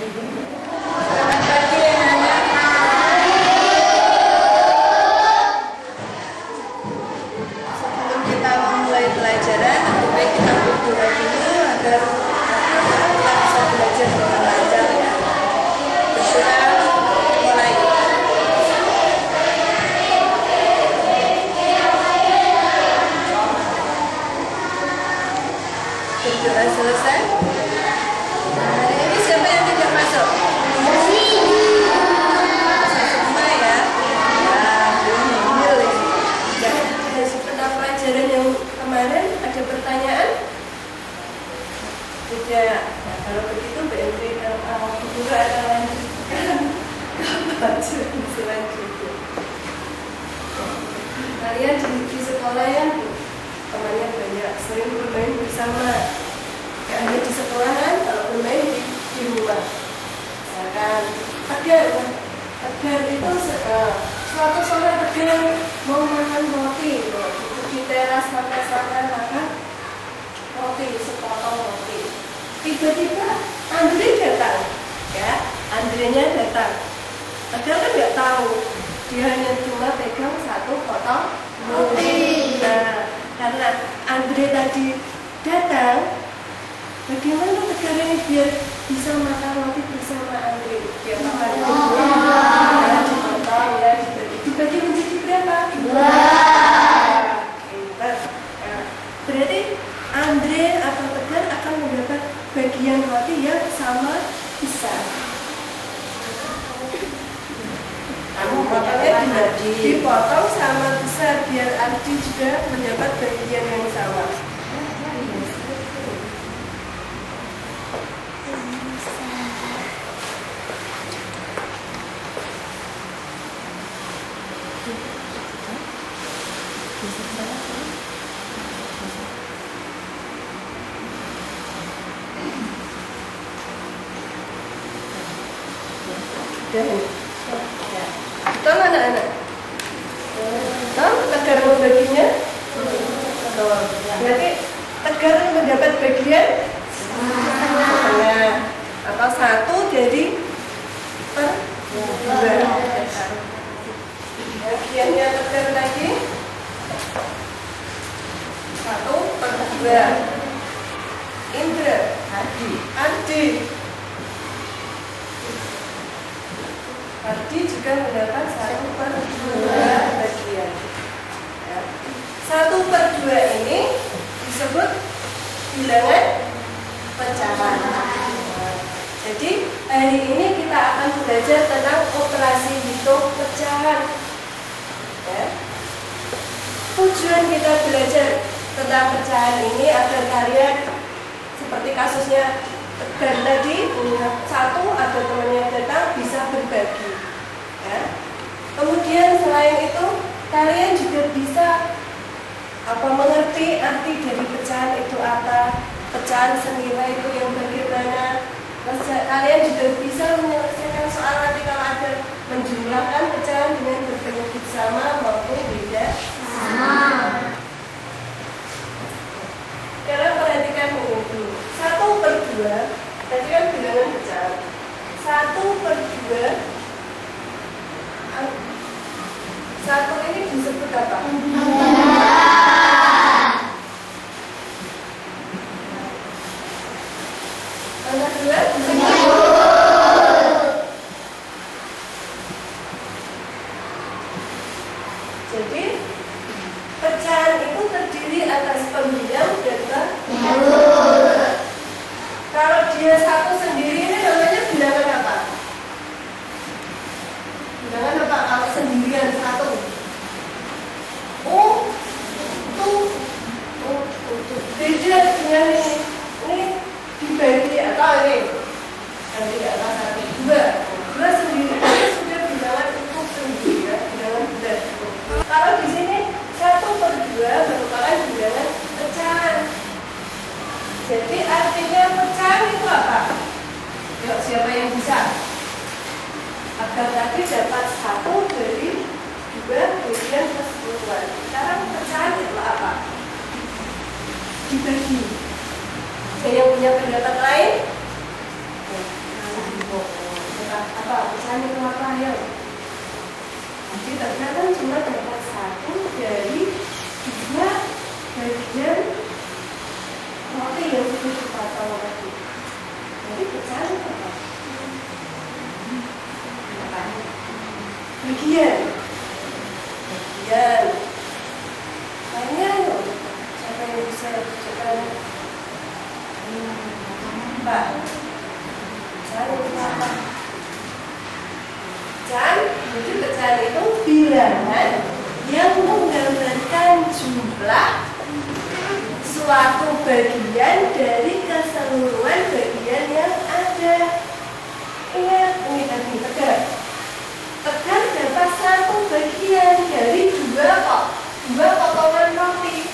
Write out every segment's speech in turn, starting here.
Selamat pagi anak-anak. Sebelum kita memulai pelajaran, lebih baik kita berdoa dulu agar kita bisa belajar dengan lancar ya. Berdoa, mulai. Berdoa selesai. Nah, hari ini siapa yang tidak masuk? Semua ya. Nah, ini nihil ini. Ya, seperti pelajaran yang kemarin ada pertanyaan? Tidak. Nah, kalau begitu BNP guru akan lanjutkan pelajaran selanjutnya. Kalian di sekolah ya, temannya banyak, sering bermain bersama. Gak hanya di sekolahan, kalau bermain di rumah. Misalkan tegar itu suatu sore tegar mau makan roti, di teras makan roti, sepotong roti. Tiba-tiba Andre datang, ya, Andrenya datang. Tegar kan nggak tahu, dia hanya cuma pegang satu potong roti. Nah, karena Andre tadi datang, bagaimana Tegar ini biar bisa makan roti bersama Andre? Dia makan dipotong ya, dibagi menjadi berapa? 2. Pintar. Nah, berarti Andre atau Tegar akan mendapat bagian roti yang sama besar. Makanya dipotong sama besar biar Ardi juga mendapat bagian yang sama. Betul anak-anak? Betul? Tegar membaginya? Betul. Berarti Tegar mendapat bagian setengah atau 1 jadi per 2. Bagiannya Tegar lagi 1 per 2. Indra, Ardi juga mendapat 1 per 2 bagian. Ya. 1 per 2 ini disebut bilangan pecahan. Nah, jadi hari ini kita akan belajar tentang operasi hitung pecahan. Ya. Tujuan kita belajar tentang pecahan ini agar kalian seperti kasusnya Tegar tadi, satu ada temannya datang bisa berbagi. Ya. Kemudian selain itu kalian juga bisa mengerti arti dari pecahan itu apa, pecahan senilai itu yang bagaimana. Kalian juga bisa menyelesaikan soal nanti kalau ada menjumlahkan pecahan dengan berpenyebut sama maupun beda sama. Sekarang perhatikan ini dulu. 1 per 2 tadi kan bilangan pecahan. 1 per 2 1 ini disebut apa? Angka 2 disebut jadi pecahan itu terdiri atas pembilang dan pembulat. Kalau dia satu sendiri ini namanya bilangan apa? Bilangan apa? Kalau sendirian satu. Beda dengan ini. Ini dibagi atau ini? Nanti atas 1, 2 sendiri. Ini sudah bilangan utuh sendiri ya, bilangan bulat. Kalau di sini 1 per 2 merupakan bilangan pecahan. Jadi artinya pecahan itu apa? Yuk, siapa yang bisa? Agar tadi dapat 1 dari 2 bagian keseluruhan. Sekarang pecahan itu apa? Dibagi. Ada yang punya pendapat lain? berapa? Pecahan itu apa ya? Jadi ternyata cuma dapat 1 dari 2 bagian roti yang sudah dipotong tadi. Jadi pecahan apa? Bagian. Tanya yuk. Siapa yang bisa tunjukkan? Pak. Pecahan itu apa? Pecahan, jadi pecahan itu bilangan yang menggambarkan jumlah suatu bagian dari keseluruhan bagian yang ada. Ingat, ini tadi tegar. Tegar dapat 1 bagian dari 2 potongan roti.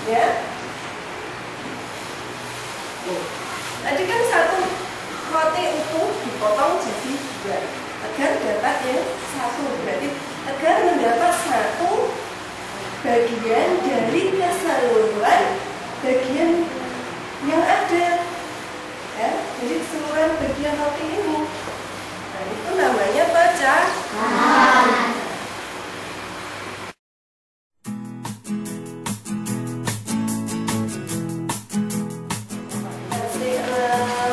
Ya. Tadi kan 1 roti utuh dipotong jadi 2. Tegar dapat yang 1. Berarti Tegar mendapat 1 bagian dari keseluruhan bagian yang ada. Ya, jadi keseluruhan bagian roti ini. Nah, itu namanya pecahan.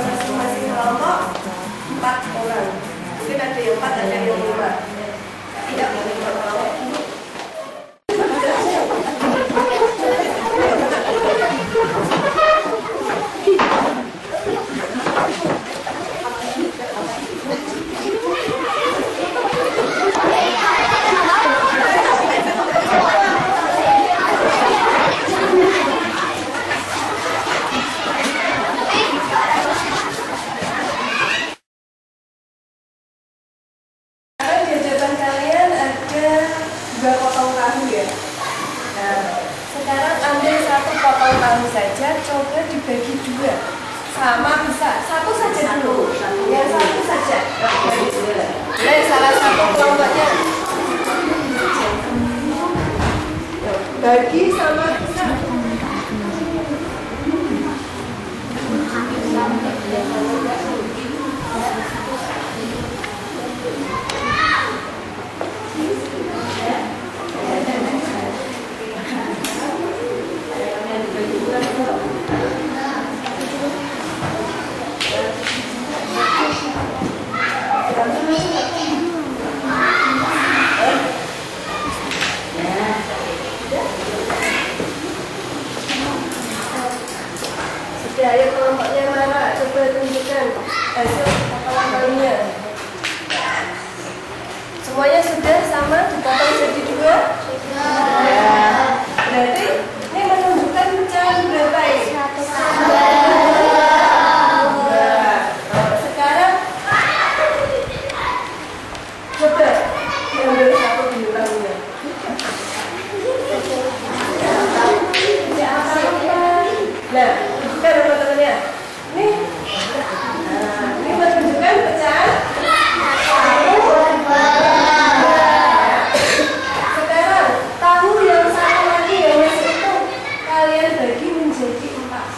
Masing-masing kelompok 4 orang. Mungkin ada yang 4, ada yang 5. Tidak boleh berkelompok. Coba dibagi 2 sama bisa 1 saja dulu, yang 1 saja. Boleh salah satu kelompoknya bagi sama bisa. Ayo kelompoknya mana? Coba tunjukkan hasil hafalannya. Semuanya sudah sama dipotong jadi 2? Ya. Berarti ini menunjukkan pecahan berapa ini? 1. Sekarang coba ambil 1 bilangnya. Nah, bukan teman-temannya. Nih. Nah, ini menunjukkan pecahan 1. Sekarang tahu yang satu lagi yang masih itu kalian bagi menjadi 4.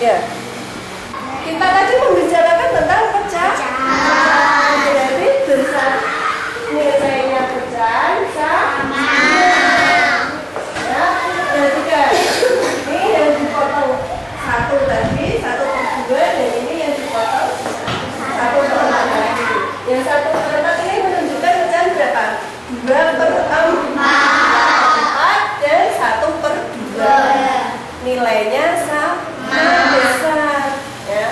Ya. Kita tadi membicarakan tentang pecahan. Berarti besar nilainya pecahan sama. Ya, perhatikan. Ini yang dipotong 1 tadi, 1/2, dan ini yang dipotong 1/4 lagi. Yang 1/4 ini menunjukkan pecahan berapa? 2/4 dan 1/2. Nilainya sama besar, ya.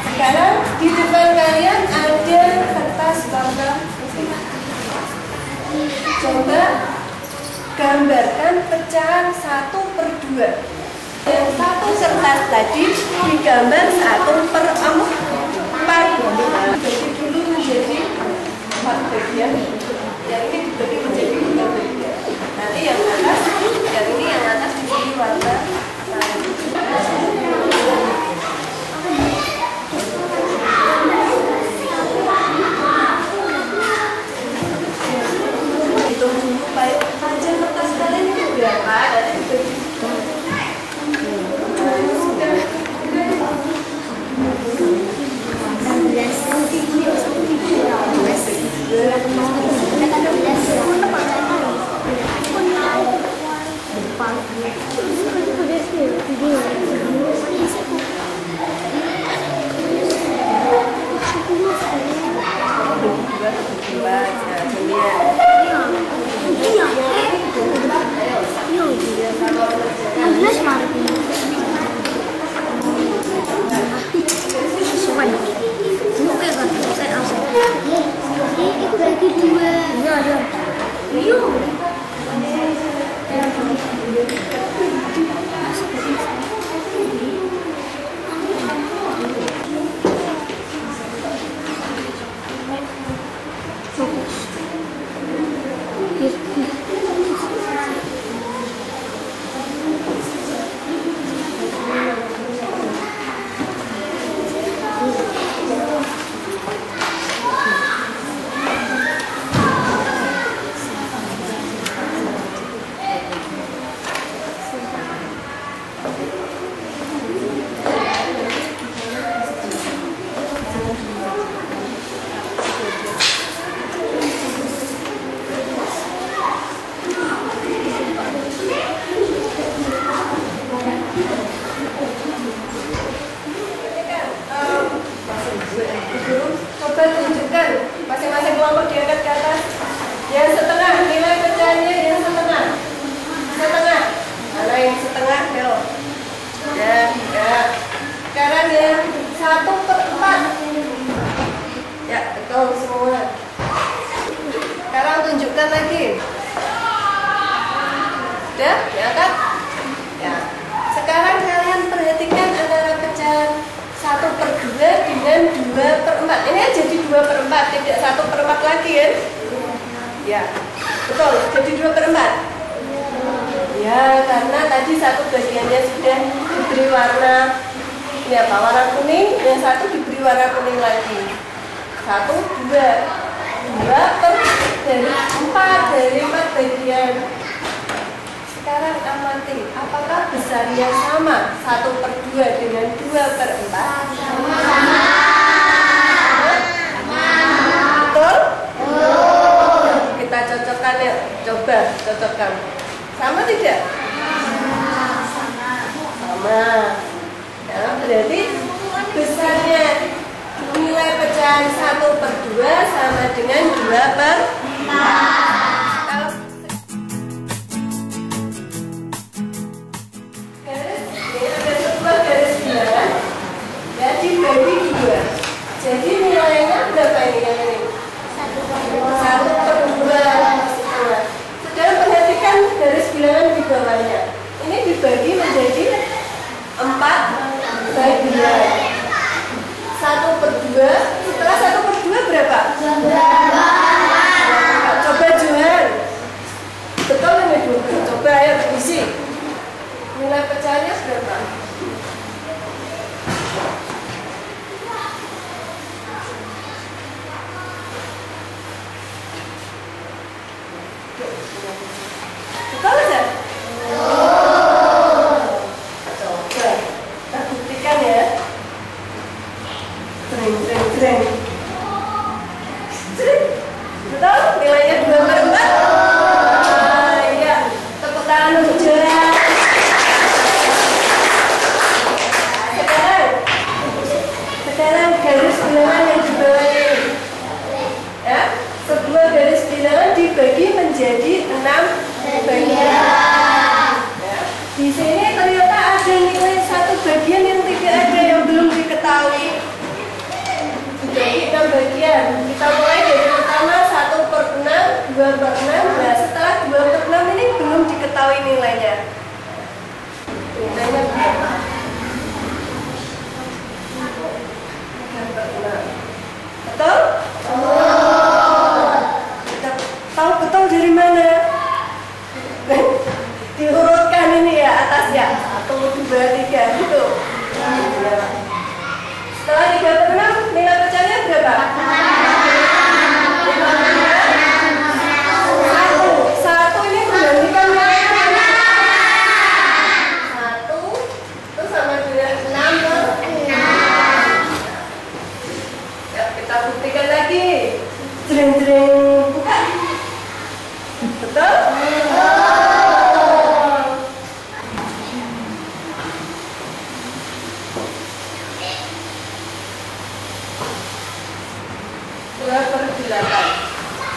Sekarang di depan kalian ada kertas warna. Coba gambarkan pecahan 1/2. Yang satu kertas tadi digambar 1/4. Dibagi dulu menjadi 4 bagian. Yang ini dibagi menjadi 2 bagian. Nanti yang atas, yang ini yang atas diberi warna hitung dulu panjang kertas kalian itu berapa, nanti dibagi. Coba tunjukkan masing-masing kelompok diangkat ke atas. Yang setengah, nilai pecahannya yang setengah. Setengah. Mana yang setengah? Yo. Ya, ya. Sekarang yang 1/4. Ya, betul semua. Sekarang tunjukkan lagi. Sudah, diangkat? Ya. Sekarang kalian perhatikan antara pecahan 1/2 dengan 2/4. Ini jadi 2/4, tidak 1/4 lagi kan? Ya, betul, jadi 2/4. Ya, karena tadi satu bagiannya sudah diberi warna, ini apa? Warna kuning, yang satu diberi warna kuning lagi. 1, 2, 2 dari 4 bagian. Sekarang amati, apakah besarnya sama 1/2 dengan 2/4? Sama. Betul? Kita cocokkan ya, coba cocokkan. Sama tidak? Sama. Ya, berarti besarnya nilai pecahan 1/2 sama dengan 2/4. Dibagi 2. Jadi nilainya berapa ini yang ini? 1/2. Saudara perhatikan garis bilangan di bawahnya. Ini dibagi menjadi 4 bagian. 1/2. Setelah 1/2 berapa? Coba Johan. Betul ini Bu? Coba ayo isi. Nilai pecahannya berapa? Jreng. Betul? Nilainya 2/4. Iya. Tepuk tangan untuk juara. Sekarang garis bilangan yang di bawah ini. Ya, sebuah garis bilangan dibagi menjadi 6 bagian. Ya. Di sini ternyata ada nilai satu bagian yang tidak ada, yang belum diketahui. Jadi 6 bagian. Kita mulai dari pertama 1/6, 2/6. Nah, setelah 2/6 ini belum diketahui nilainya. Nilainya berapa? 3/6. Betul? Kita tahu betul dari mana? Diurutkan ini ya atasnya. 1, 2, 3 gitu. Setelah 3/6 nilai pecahnya berapa? 1 ini menggantikan nilai 1 itu sama dengan 6/6. Ya, kita buktikan lagi. Jreng buka. Betul?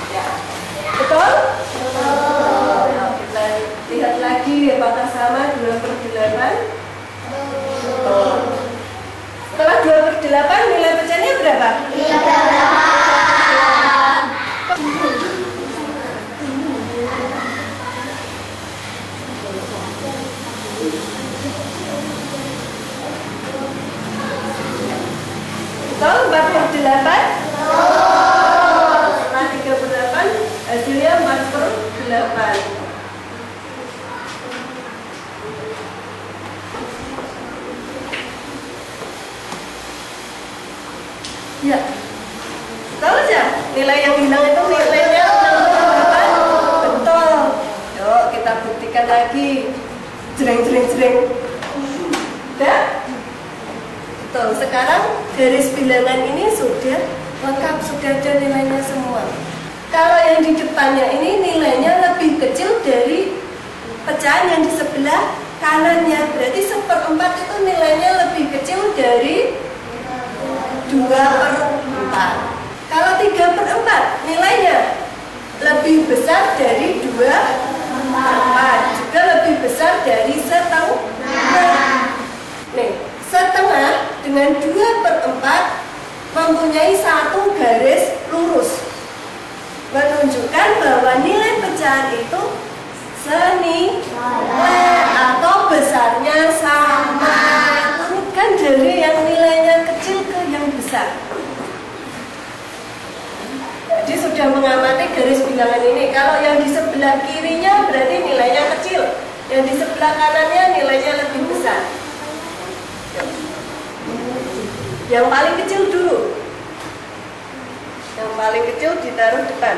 Ya. Betul? Nah, kita lihat lagi apakah sama 2/8. Betul. Setelah 2/8 nilai pecahnya berapa? 3/8. Betul? 4/8. Setelah 3/8 hasilnya 4/8. Ya, tahu aja nilai yang hilang itu nilainya 6/8. Betul. Yuk kita buktikan lagi. Jreng. Ya? Betul. Sekarang garis bilangan ini sudah lengkap, sudah ada nilainya semua. Kalau yang di depannya ini nilainya lebih kecil dari pecahan yang di sebelah kanannya. Berarti 1/4 itu nilainya lebih kecil dari 2/4. Kalau 3/4 nilainya lebih besar dari 2/4, juga lebih besar dari setengah. Nih, setengah dengan 2/4 mempunyai satu garis lurus, menunjukkan bahwa nilai pecahan itu senilai atau besarnya sama. Ini kan dari yang nilainya kecil ke yang besar. Jadi sudah mengamati garis bilangan ini. Kalau yang di sebelah kirinya berarti nilainya kecil, yang di sebelah kanannya nilainya lebih besar. Yang paling kecil dulu. Yang paling kecil ditaruh depan.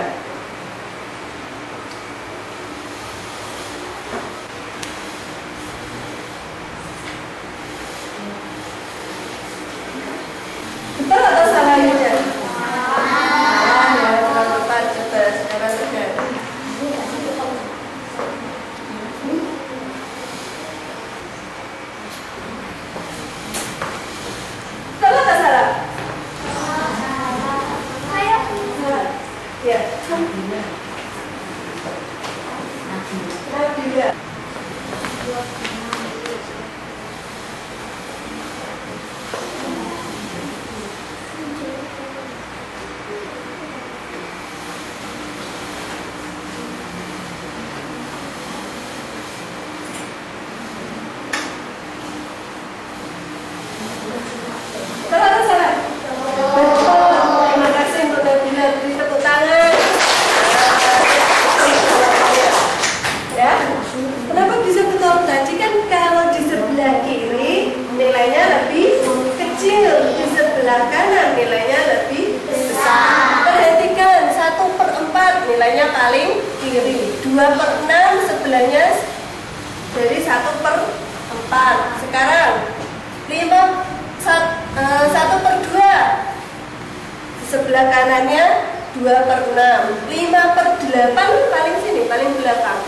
Betul atau salah ya? Ya, kurang tepat. Coba sekarang saja. Betul atau salah? Ya. Nabila. Salah atau salah? Betul. Terima kasih untuk Nabila. Beri tepuk tangan. Ya. Kenapa bisa betul? Tadi kan kalau di sebelah kiri nilainya lebih kecil, di sebelah kanan nilainya lebih besar. Perhatikan 1/4 nilainya paling kiri, 2/6 sebelahnya dari 1/4. Sekarang 1/2 sebelah kanannya 2/6. 5/8 paling sini, paling belakang.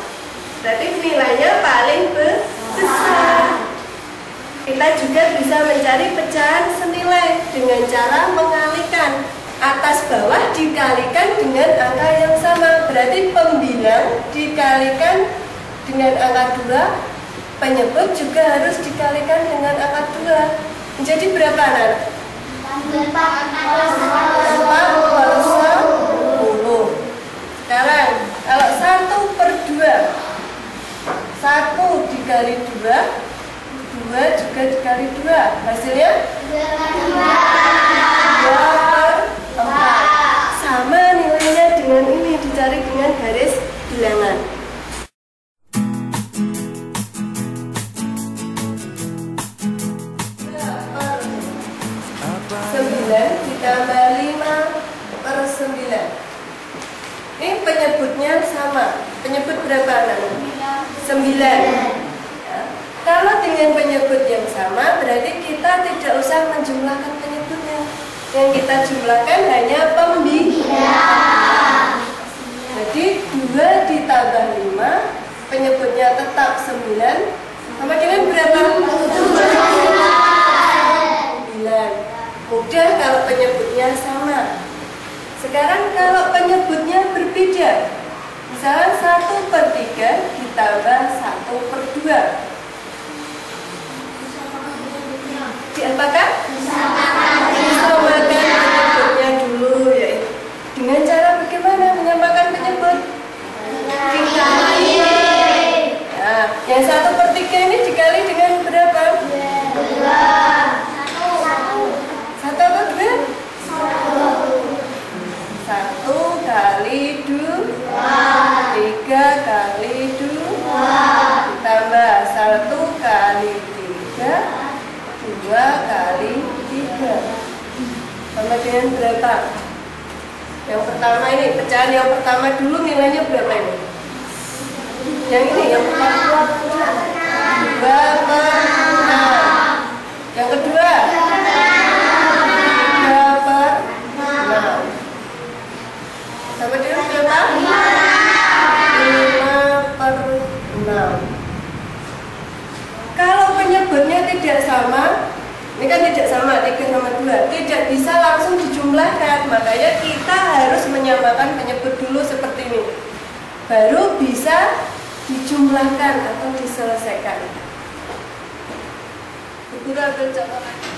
Berarti nilainya paling besar. Kita juga bisa mencari pecahan senilai dengan cara mengalihkan atas bawah dikalikan dengan angka yang sama. Berarti pembilang dikalikan dengan angka 2, penyebut juga harus dikalikan dengan angka 2. Menjadi berapa, Nan? 4/10. Sekarang kalau 1/2, 1 dikali 2, 2 juga dikali 2, hasilnya 2/4. Sama nilainya dengan ini, dicari dengan garis bilangan. 9 ditambah 5/9. Ini penyebutnya sama. Penyebut berapa, Nan? 9. Kalau dengan penyebut yang sama, berarti kita tidak usah menjumlahkan penyebutnya. Yang kita jumlahkan hanya pembilang. Jadi 2 ditambah 5, penyebutnya tetap 9. Sama dengan berapa? 9. Mudah kalau penyebutnya sama. Sekarang kalau penyebutnya berbeda, misalnya 1/3 ditambah 1/2. Diapakan? Disamakan penyebutnya dulu, yaitu dengan cara bagaimana menyamakan penyebut? Dikali. Nah, yang 1/3 ini dikali dengan berapa? 1 atau 2? 1 kali 2, 3 kali 2, ditambah 1 kali 3, 2 kali 3. Sama dengan berapa? Yang pertama ini, pecahan yang pertama dulu nilainya berapa ini? Yang ini, yang pertama 2/6. Yang kedua 3/6. Sama dengan berapa? 5/6. Kalau penyebutnya tidak sama, ini kan tidak sama, 3 sama 2, tidak bisa langsung dijumlahkan. Makanya kita harus menyamakan penyebut dulu seperti ini, baru bisa dijumlahkan atau diselesaikan. Ibu ambil contoh lagi.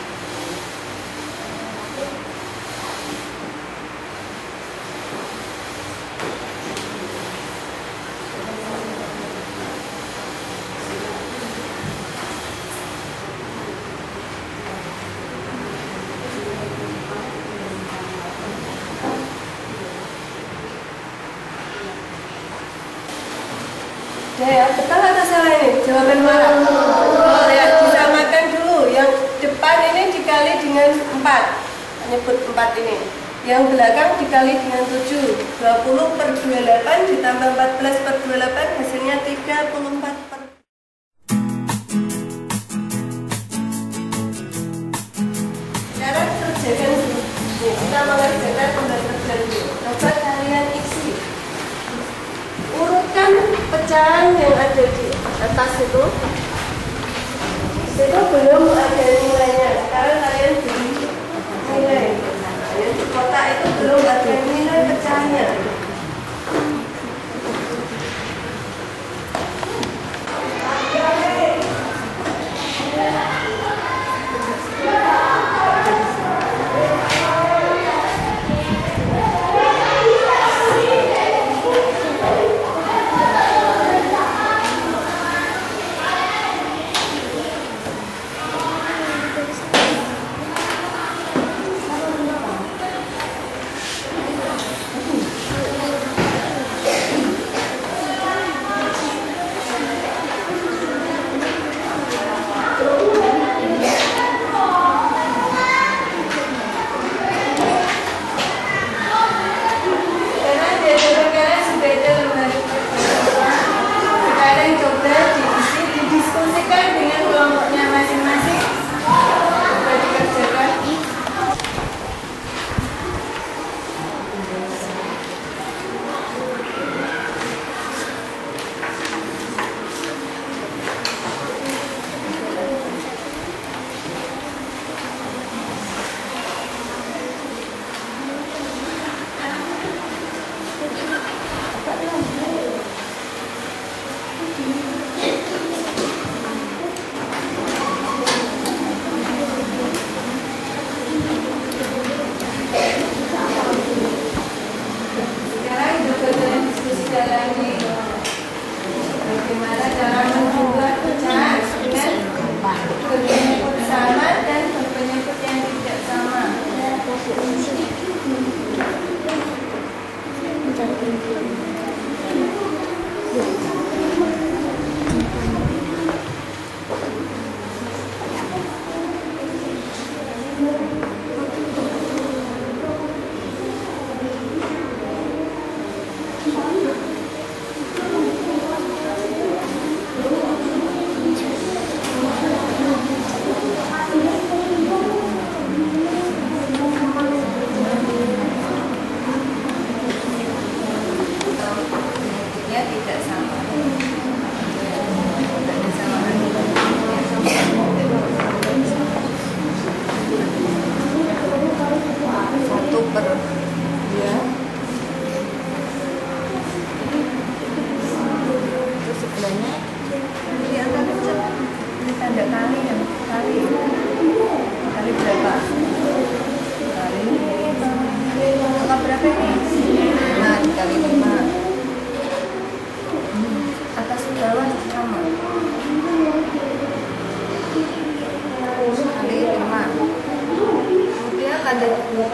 Ya, betul atau salah ini? Jawaban mana? Oh ya, disamakan dulu. Yang depan ini dikali dengan 4, menyebut 4 ini. Yang belakang dikali dengan 7. 20/28 ditambah 14/28, hasilnya 34. Sekarang kerjakan dulu. Kita mengerjakan pembelajaran dulu. Coba kalian isi. Urutkan pecahan yang ada di atas itu belum ada nilainya. Sekarang kalian beri nilai. Di kotak itu belum ada nilai pecahannya.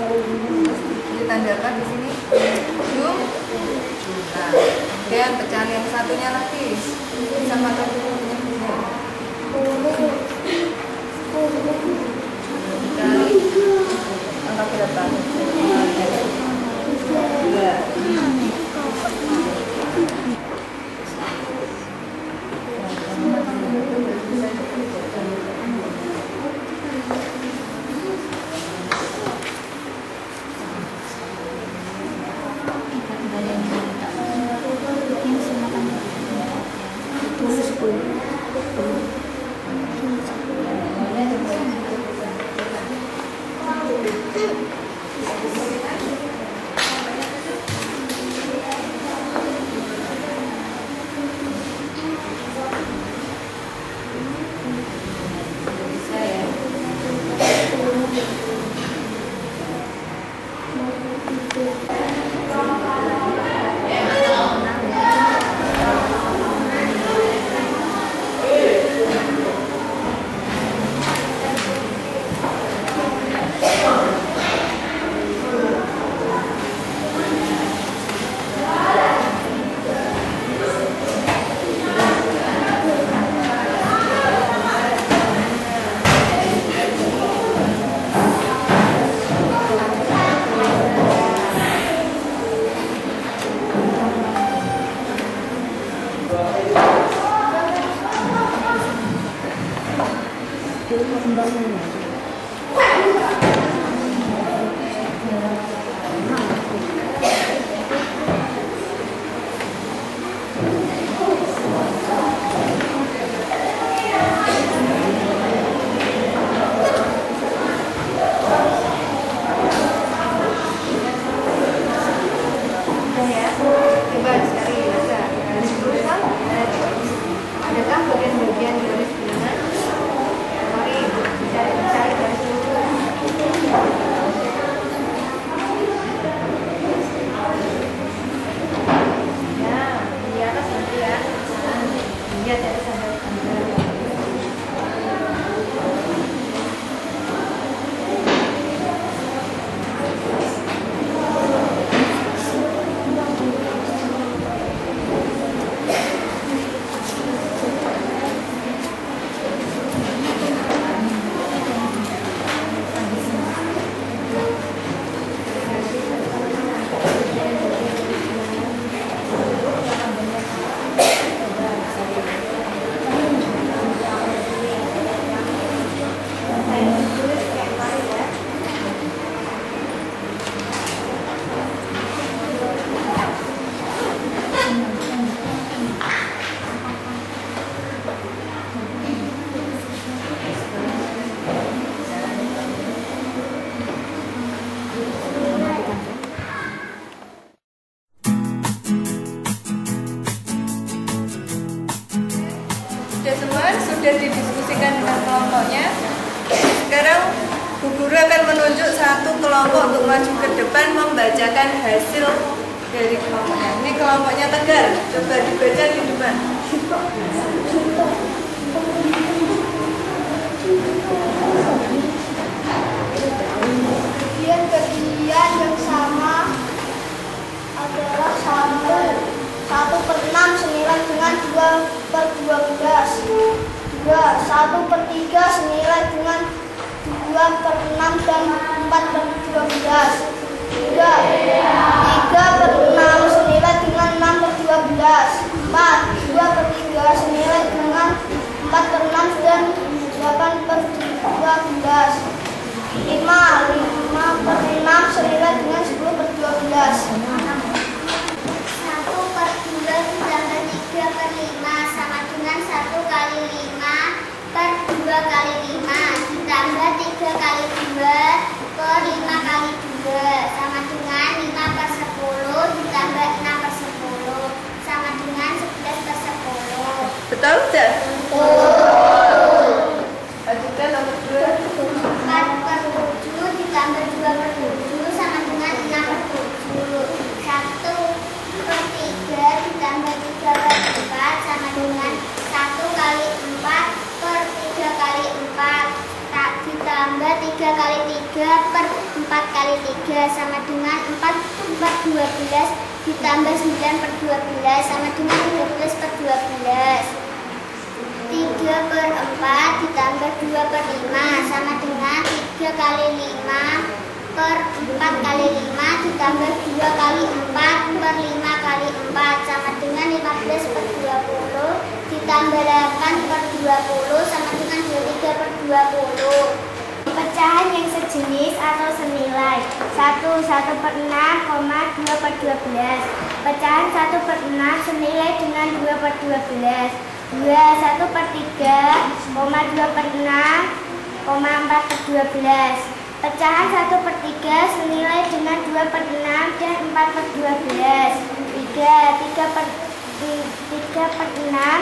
Ditandakan di sini jum. Nah, kemudian pecahan yang satunya lagi sama bentuknya kali angka berapa? 1 kelompok untuk maju ke depan membacakan hasil dari kelompoknya. Ini kelompoknya Tegar, coba dibaca di depan. Bagian yang sama adalah 1/6 senilai dengan 2/12. 1/3 senilai dengan 2/6 dan 4/12. 3/6 senilai dengan 6/12. 2/3 senilai dengan 4/6 dan 8/12. 5/6 senilai dengan 10/12. 1/2 ditambah 3/5 sama dengan 1 kali 5/2 kali 5 ditambah 3 kali 2 per 5 kali 2 sama dengan 5/10 ditambah 6/10 sama dengan 11/10. Betul tidak? Lanjutkan nomor 2. 4/7 ditambah 2/7 sama dengan 6/7. 1/3 ditambah 3/4 sama dengan 1 kali 4 per 3 kali 4 ditambah 3 kali 3 per 4 kali 3 3 sama dengan 4 per 12 ditambah 9 per 12 sama dengan 13 per 12. 3 per 4 ditambah 2 per 5 sama dengan 3 kali 5 per 4 kali 5 ditambah 2 kali 4 per 5 kali 4 sama dengan 15 per 20 ditambah 8 per 20 sama dengan 23 per 20. Pecahan yang sejenis atau senilai 1 per 6, 2 per 12. Pecahan 1 per 6 senilai dengan 2 per 12. 2 1 per 3, 2 per 6, 4 per 12. Pecahan 1 per 3 senilai dengan 2 per 6 dan 4 per 12. 3 per 6,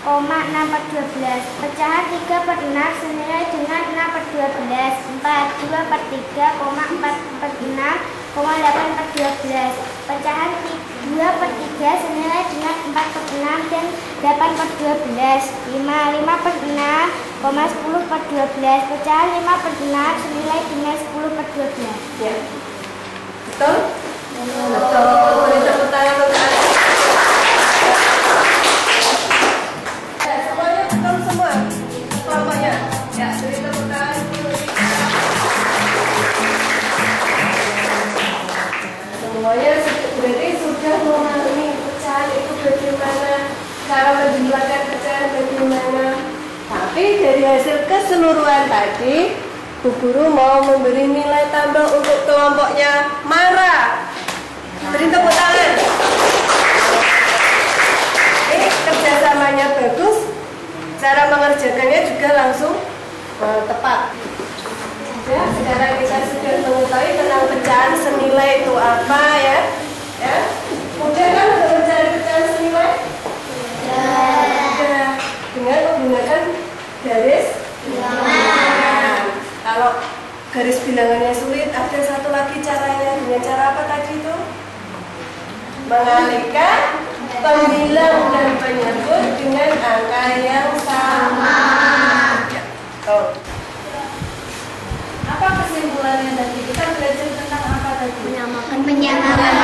6 per 12. Pecahan 3 per 6 senilai dengan 6 per 12. 4, 2 per 3, 4 per 6, 8 per 12. Pecahan 2 per 3 senilai dengan 4 per 6 dan 8 per 12. 5 per 6, 10 per 12. Pecahan 5 per 6 senilai dengan 10 per 12. Ya. Betul? Betul. Beri tepuk tangan untuk adik. Ya, semuanya betul semua. Kelompoknya. Ya, beri tepuk tangan. Semuanya berarti sudah memahami pecahan itu bagaimana, cara menjumlahkan pecahan bagaimana. Tapi dari hasil keseluruhan tadi, Bu Guru mau memberi nilai tambah untuk kelompoknya Mara. Beri tepuk tangan. Ini kerjasamanya bagus, cara mengerjakannya juga langsung tepat. Ya, sekarang kita sudah mengetahui tentang pecahan senilai itu apa ya. Ya, mudah kan untuk mencari pecahan senilai? Ya. Dengan menggunakan garis bilangan. Kalau garis bilangannya sulit, ada satu lagi caranya. Dengan cara apa tadi itu? Mengalihkan pembilang dan penyebut dengan angka yang sama. Ya. Oh. Apa kesimpulannya tadi? Kita belajar tentang apa tadi? Menyamakan